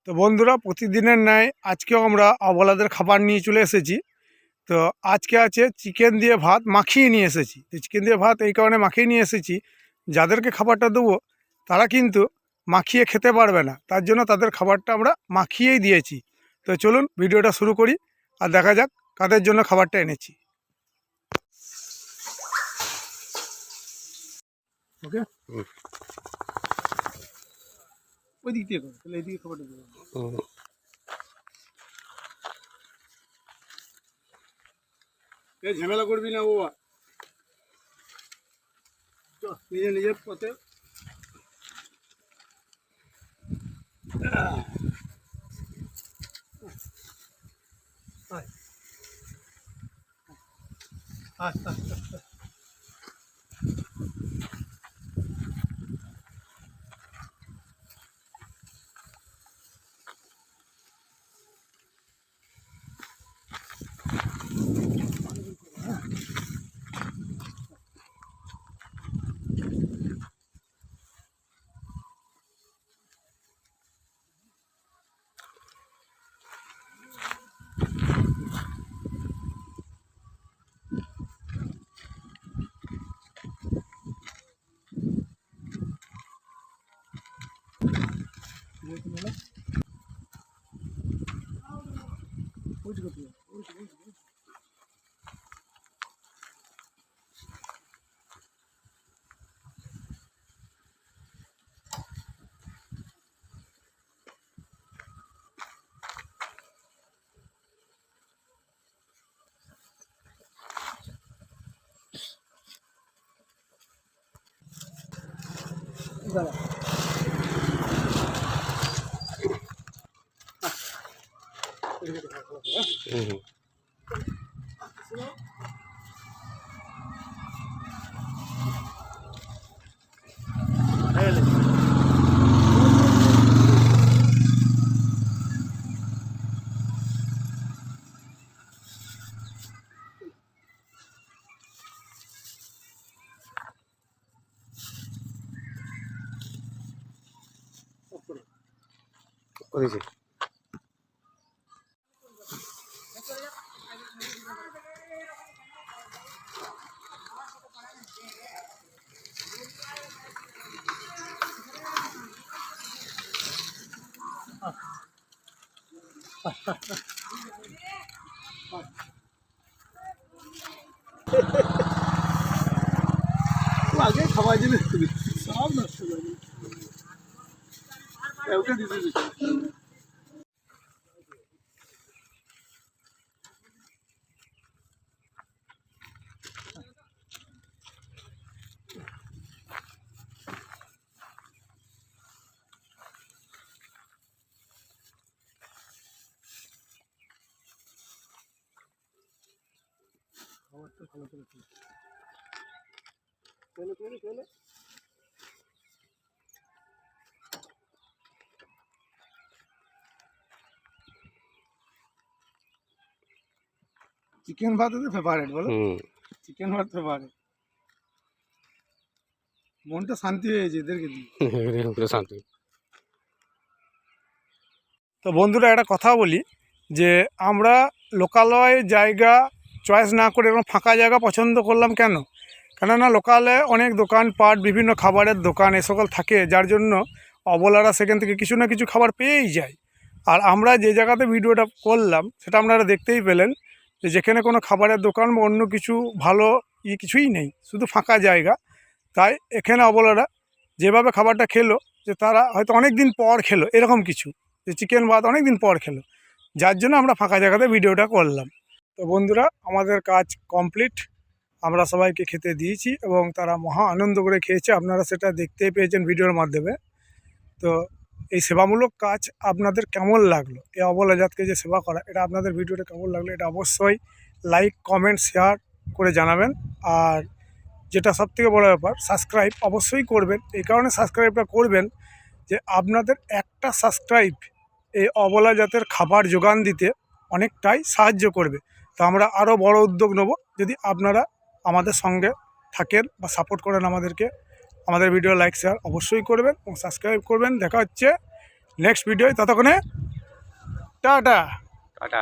তো বন্ধুরা, প্রতিদিনের ন্যায় আজকেও আমরা অবলাদের খাবার নিয়ে চলে এসেছি। তো আজকে আছে চিকেন দিয়ে ভাত মাখিয়ে নিয়ে এসেছি। তো চিকেন দিয়ে ভাত এই কারণে মাখিয়ে নিয়ে এসেছি, যাদেরকে খাবারটা দেবো তারা কিন্তু মাখিয়ে খেতে পারবে না, তার জন্য তাদের খাবারটা আমরা মাখিয়েই দিয়েছি। তো চলুন ভিডিওটা শুরু করি আর দেখা যাক কাদের জন্য খাবারটা এনেছি। ওকে, ওই দিক দিয়ে তাহলে এইদিকে খাবারটা দেবো। ঝামেলা করবি না বাবা, নিজে নিজের পথে। করেছে আগে খাওয়াই দিলে সব নষ্ট করে দিল। ওকে দিতে খাবারটা ভালো করে চলে চলে চলে। চিকেন ভাত তো ফেভারিট, বলো। চিকেন ভাত ফেভারিট, মনটা শান্তি হয়েছে এদেরকে দিয়ে শান্তি। তো বন্ধুরা, একটা কথা বলি যে আমরা লোকালয় জায়গা চয়েস না করে এরকম ফাঁকা জায়গা পছন্দ করলাম কেন? কেননা লোকালে অনেক দোকানপাট, বিভিন্ন খাবারের দোকান এ সকল থাকে, যার জন্য অবলারা সেখান থেকে কিছু না কিছু খাবার পেয়েই যায়। আর আমরা যে জায়গাতে ভিডিওটা করলাম সেটা আপনারা দেখতেই পেলেন যে যেখানে কোনো খাবারের দোকান বা অন্য কিছু ভালো কিছুই নেই, শুধু ফাঁকা জায়গা। তাই এখানে অবলারা যেভাবে খাবারটা খেলো, যে তারা হয়তো অনেক দিন পর খেলো এরকম কিছু, যে চিকেন ভাত অনেক দিন পর খেলো, যার জন্য আমরা ফাঁকা জায়গাতে ভিডিওটা করলাম। তো বন্ধুরা, আমাদের কাজ কমপ্লিট, আমরা সবাইকে খেতে দিয়েছি এবং তারা মহা আনন্দ করে খেয়েছে, আপনারা সেটা দেখতেই পেয়েছেন ভিডিওর মাধ্যমে। তো এই সেবামূলক কাজ আপনাদের কেমন লাগলো, এই অবলা জাতকে যে সেবা করা, এটা আপনাদের ভিডিওটা কেমন লাগলো এটা অবশ্যই লাইক, কমেন্ট, শেয়ার করে জানাবেন। আর যেটা সবথেকে বড় ব্যাপার, সাবস্ক্রাইব অবশ্যই করবেন। এই কারণে সাবস্ক্রাইবটা করবেন যে আপনাদের একটা সাবস্ক্রাইব এই অবলা জাতের খাবার যোগান দিতে অনেকটাই সাহায্য করবে। তো আমরা আরও বড় উদ্যোগ নেব যদি আপনারা আমাদের সঙ্গে থাকেন বা সাপোর্ট করেন আমাদেরকে। আমাদের ভিডিও লাইক, শেয়ার অবশ্যই করবেন এবং সাবস্ক্রাইব করবেন। দেখা হচ্ছে নেক্সট ভিডিও, ততক্ষণে টাটা। টাটা।